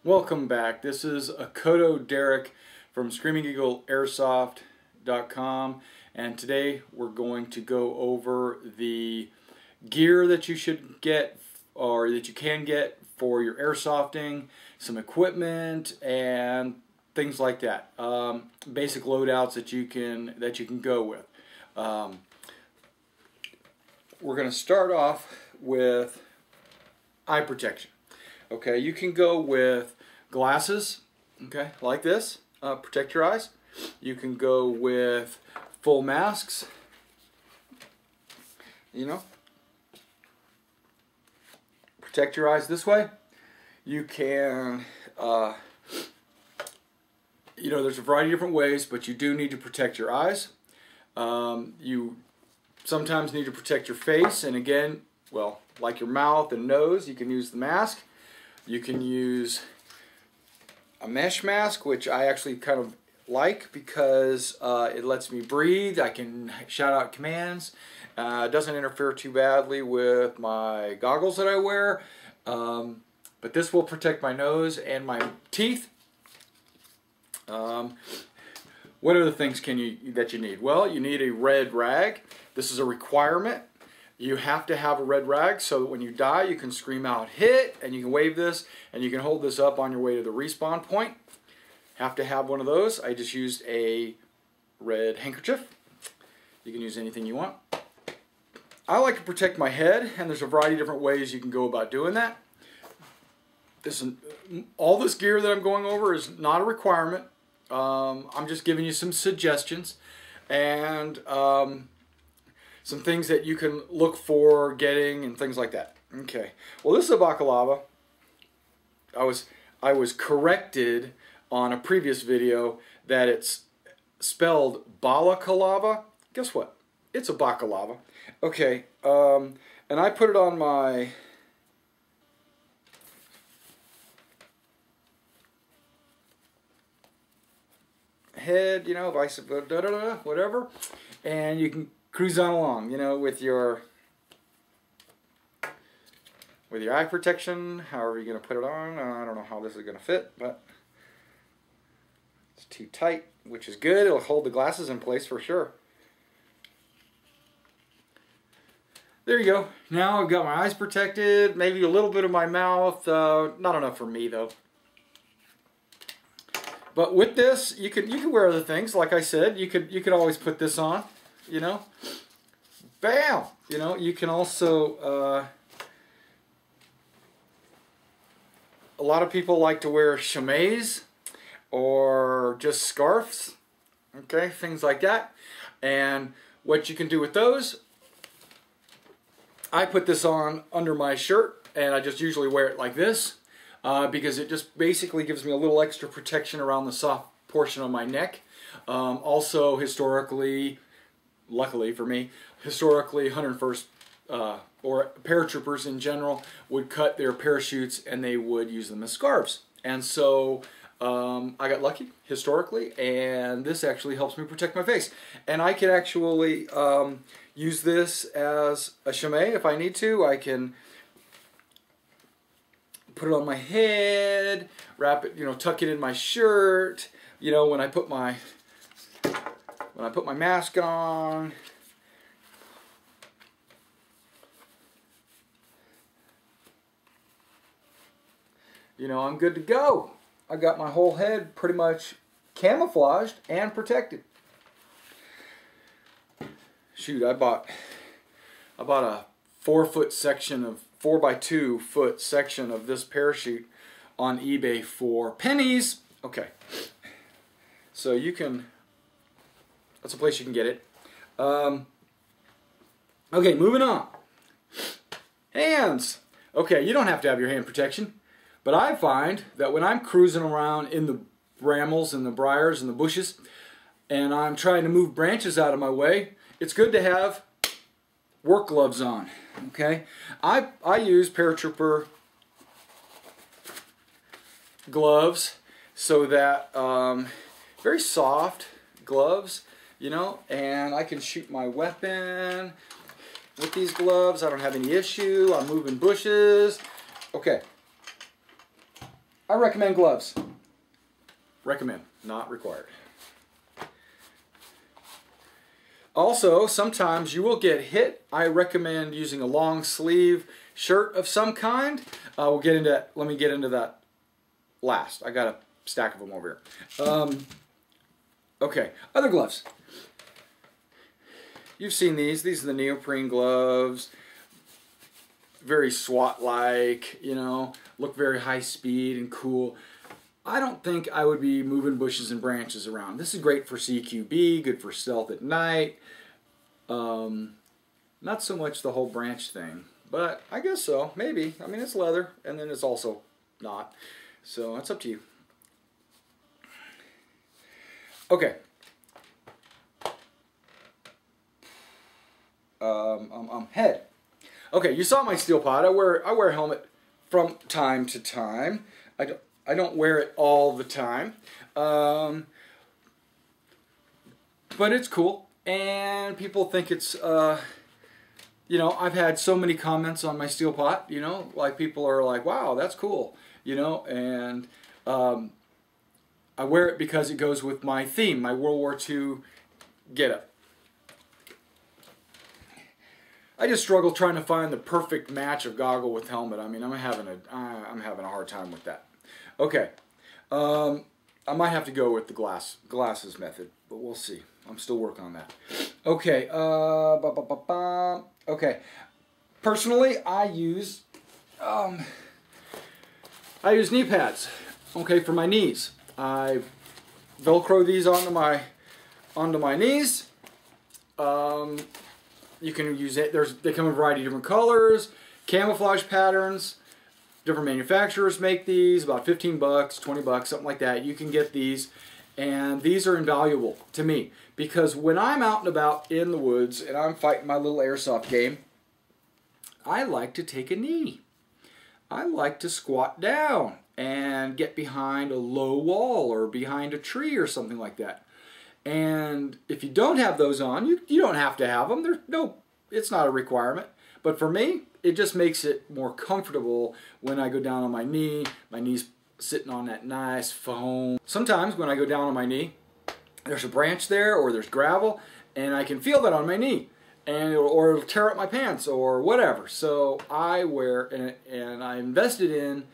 Welcome back. This is Akoto Derek from ScreamingEagleAirsoft.com, and today we're going to go over the gear that you should get or that you can get for your airsofting, some equipment and things like that. Basic loadouts that you can go with. We're going to start off with eye protection. Okay, you can go with glasses, okay, like this, protect your eyes. You can go with full masks, protect your eyes this way. You can, there's a variety of different ways, but you do need to protect your eyes. You sometimes need to protect your face, and again, well, like your mouth and nose, you can use the mask. You can use a mesh mask, which I actually kind of like because it lets me breathe. I can shout out commands. It doesn't interfere too badly with my goggles that I wear. But this will protect my nose and my teeth. What other things that you need? Well, you need a red rag. This is a requirement. You have to have a red rag so that when you die you can scream out hit, and you can wave this and you can hold this up on your way to the respawn point. Have to have one of those. I just used a red handkerchief. You can use anything you want. I like to protect my head, and there's a variety of different ways you can go about doing that. All this gear that I'm going over is not a requirement. I'm just giving you some suggestions and some things that you can look for getting and things like that. Okay. Well, this is a baklava. I was corrected on a previous video that it's spelled balaclava. Guess what? It's a baklava. Okay. And I put it on my head, vice versa, whatever, and you can cruise on along, with your eye protection, however you're going to put it on. I don't know how this is going to fit, but it's too tight, which is good. It'll hold the glasses in place for sure. There you go. Now I've got my eyes protected, maybe a little bit of my mouth, not enough for me though. But with this, you can wear other things. Like I said, you could always put this on, Bam! You can also, a lot of people like to wear chemins or just scarves, okay, things like that. And what you can do with those, I put this on under my shirt, and I just usually wear it like this. Because it just basically gives me a little extra protection around the soft portion of my neck. Also, historically, luckily for me, historically 101st or paratroopers in general would cut their parachutes and they would use them as scarves. And so I got lucky historically, and this actually helps me protect my face. And I can actually use this as a chemin if I need to. I can put it on my head, wrap it, tuck it in my shirt, when I put my mask on. I'm good to go. I got my whole head pretty much camouflaged and protected. Shoot, I bought a 4-foot section of 4x2 foot section of this parachute on eBay for pennies. Okay, so that's a place you can get it. Okay, moving on. Hands. Okay, you don't have to have your hand protection, but I find that when I'm cruising around in the brambles and the briars and the bushes and I'm trying to move branches out of my way, it's good to have work gloves on. Okay, I use paratrooper gloves so that very soft gloves, and I can shoot my weapon with these gloves. I don't have any issue. I'm moving bushes. Okay, I recommend gloves. Recommend, not required. Also, sometimes you will get hit. I recommend using a long sleeve shirt of some kind. We'll get into, let me get into that last. I got a stack of them over here. Okay, other gloves. You've seen these. These are the neoprene gloves. Very SWAT-like, you know, look very high speed and cool. I don't think I would be moving bushes and branches around. This is great for CQB, good for stealth at night. Not so much the whole branch thing, but I guess so, maybe. I mean, it's leather, and then it's also not. So it's up to you. Okay. Head. Okay, you saw my steel pod. I wear a helmet from time to time. I don't wear it all the time, but it's cool, and people think it's you know, I've had so many comments on my steel pot. You know, like people are like, "Wow, that's cool," you know, and I wear it because it goes with my theme, my World War II getup. I just struggle trying to find the perfect match of goggle with helmet. I mean, I'm having a hard time with that. Okay, I might have to go with the glasses method, but we'll see. I'm still working on that. Okay, okay. Personally, I use knee pads. Okay, for my knees. I Velcro these onto my knees. You can use it. They come in a variety of different colors, camouflage patterns. Different manufacturers make these, about 15 bucks, 20 bucks, something like that. You can get these, and these are invaluable to me because when I'm out and about in the woods and I'm fighting my little airsoft game, I like to take a knee. I like to squat down and get behind a low wall or behind a tree or something like that. And if you don't have those on, you don't have to have them. It's not a requirement. But for me, it just makes it more comfortable when I go down on my knee. My knee's sitting on that nice foam. Sometimes when I go down on my knee, there's a branch there or there's gravel, and I can feel that on my knee, or it'll tear up my pants or whatever. So I wear, and I invested in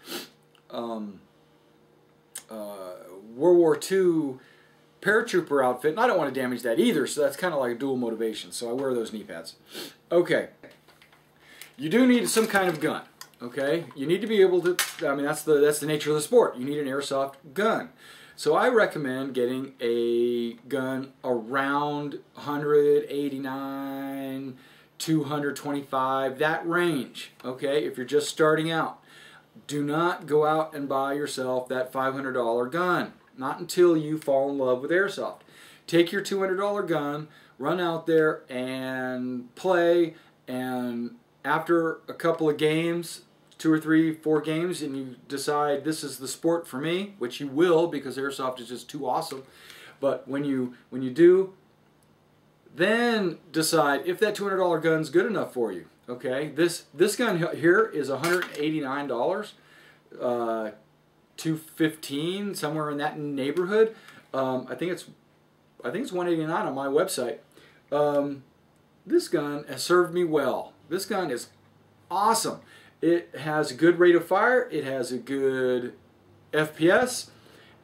World War II paratrooper outfit, and I don't want to damage that either, so that's kind of like a dual motivation. So I wear those knee pads. Okay. You do need some kind of gun, okay? You need to be able to, I mean, that's the nature of the sport. You need an airsoft gun. So I recommend getting a gun around 189, 225, that range, okay? If you're just starting out. Do not go out and buy yourself that $500 gun. Not until you fall in love with airsoft. Take your $200 gun, run out there and play, and after a couple of games, 2 or 3, 4 games, and you decide this is the sport for me, which you will because airsoft is just too awesome. But when you do, then decide if that $200 gun's good enough for you. Okay, this gun here is $189, $215, somewhere in that neighborhood. I think it's $189 on my website. This gun has served me well. This gun is awesome. It has a good rate of fire, it has a good FPS,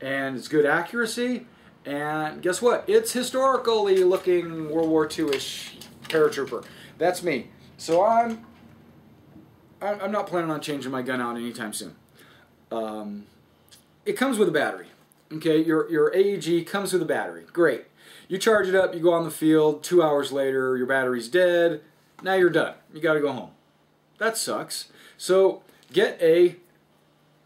and it's good accuracy, and guess what? It's historically looking World War II-ish paratrooper. That's me. So I'm not planning on changing my gun out anytime soon. It comes with a battery. Okay, your AEG comes with a battery. Great. You charge it up, you go on the field, 2 hours later, your battery's dead. Now you're done. You got to go home. That sucks. So get a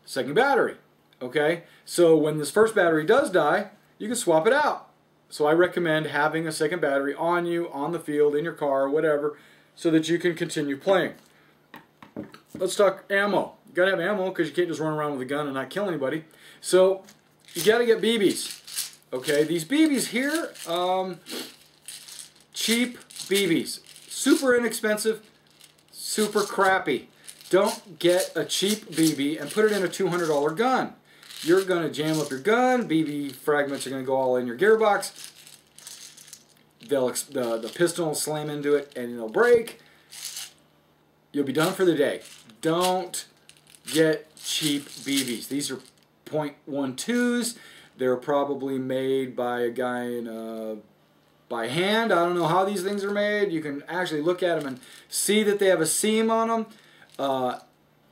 second battery. Okay? So when this first battery does die, you can swap it out. So I recommend having a second battery on you, on the field, in your car, whatever, so that you can continue playing. Let's talk ammo. You got to have ammo because you can't just run around with a gun and not kill anybody. So you got to get BBs. Okay? These BBs here, cheap BBs. Super inexpensive, super crappy. Don't get a cheap BB and put it in a $200 gun. you're going to jam up your gun. BB fragments are going to go all in your gearbox. The piston will slam into it and it'll break. You'll be done for the day. Don't get cheap BBs. These are .12s. They're probably made by a guy by hand. I don't know how these things are made. You can actually look at them and see that they have a seam on them.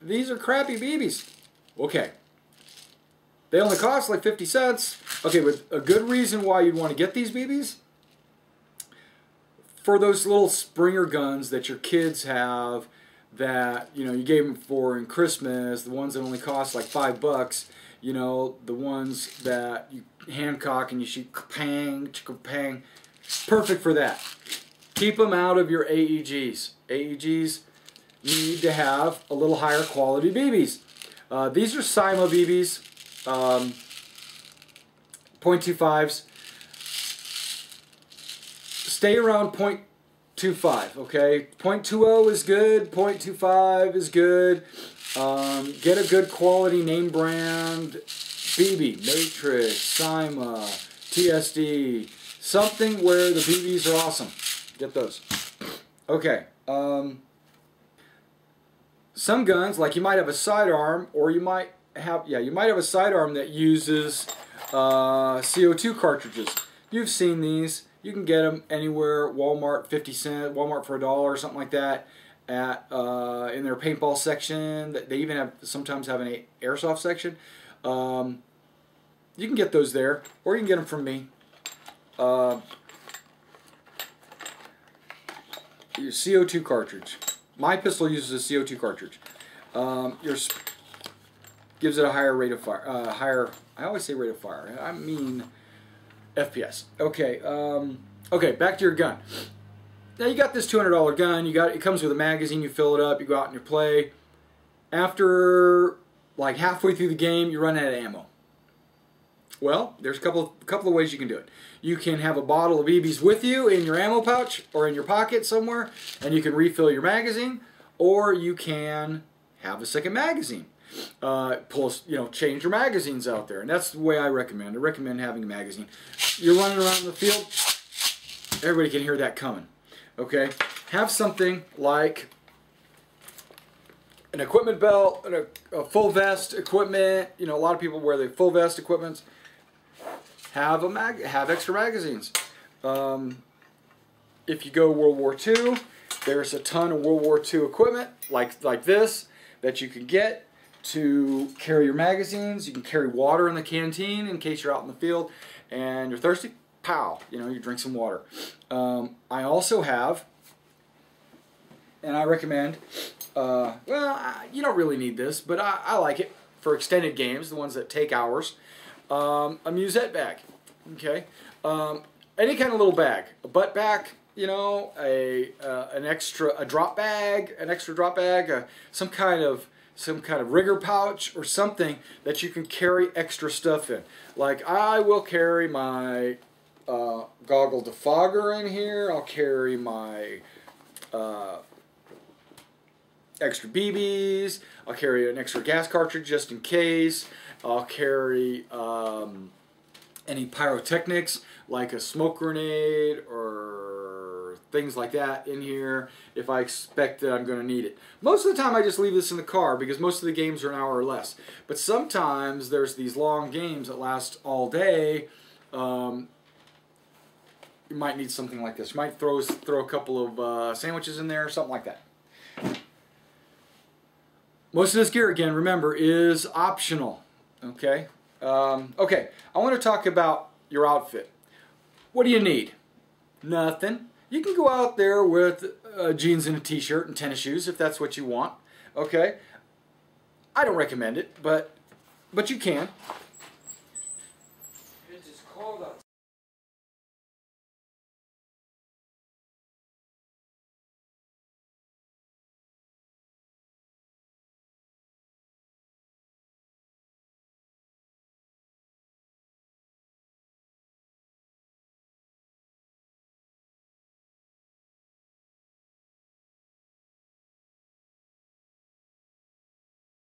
These are crappy BBs. Okay. They only cost like 50 cents. Okay, but a good reason why you'd want to get these BBs, for those little Springer guns that your kids have that, you know, you gave them for in Christmas, the ones that only cost like $5, you know, the ones that you handcock and you shoot pang, pang, perfect for that. Keep them out of your AEGs. AEGs need to have a little higher quality BBs. These are Cyma BBs, .25s. Stay around .25, okay? .20 is good, .25 is good. Get a good quality name brand BB, Matrix, Cyma, TSD, something where the BBs are awesome. Get those. Okay. Some guns, like you might have a sidearm, or you might have, you might have a sidearm that uses CO2 cartridges. You've seen these. You can get them anywhere. Walmart, 50 cents. Walmart for $1 or something like that. At in their paintball section. They even have sometimes have an airsoft section. You can get those there, or you can get them from me. Your CO2 cartridge. My pistol uses a CO2 cartridge. Yours gives it a higher rate of fire. I always say rate of fire. I mean FPS. Okay. Okay. Back to your gun. Now you got this $200 gun. It comes with a magazine. You fill it up. You go out and you play. After like halfway through the game, you run out of ammo. Well, there's a couple of ways you can do it. You can have a bottle of BBs with you in your ammo pouch or in your pocket somewhere, and you can refill your magazine, or you can have a second magazine. Change your magazines out there, and that's the way I recommend. I recommend having a magazine. You're running around the field, everybody can hear that coming. Okay, have something like an equipment belt, a full vest equipment. You know, a lot of people wear the full vest equipments. Have extra magazines. If you go World War II, there's a ton of World War II equipment like this that you can get to carry your magazines. You can carry water in the canteen in case you're out in the field and you're thirsty. Pow! You know, you drink some water. I also have, and I recommend. You don't really need this, but I like it for extended games, the ones that take hours. A musette bag, okay? Any kind of little bag, a butt bag, you know, an extra drop bag, some kind of rigger pouch or something that you can carry extra stuff in. Like I will carry my goggle defogger in here. I'll carry my extra BBs. I'll carry an extra gas cartridge just in case. I'll carry any pyrotechnics like a smoke grenade or things like that in here if I expect that I'm going to need it. Most of the time I just leave this in the car because most of the games are an hour or less. But sometimes there's these long games that last all day. You might need something like this. You might throw a couple of sandwiches in there or something like that. Most of this gear, again, remember, is optional. Okay? Okay, I want to talk about your outfit. What do you need? Nothing. You can go out there with jeans and a t-shirt and tennis shoes if that's what you want. Okay? I don't recommend it, but you can.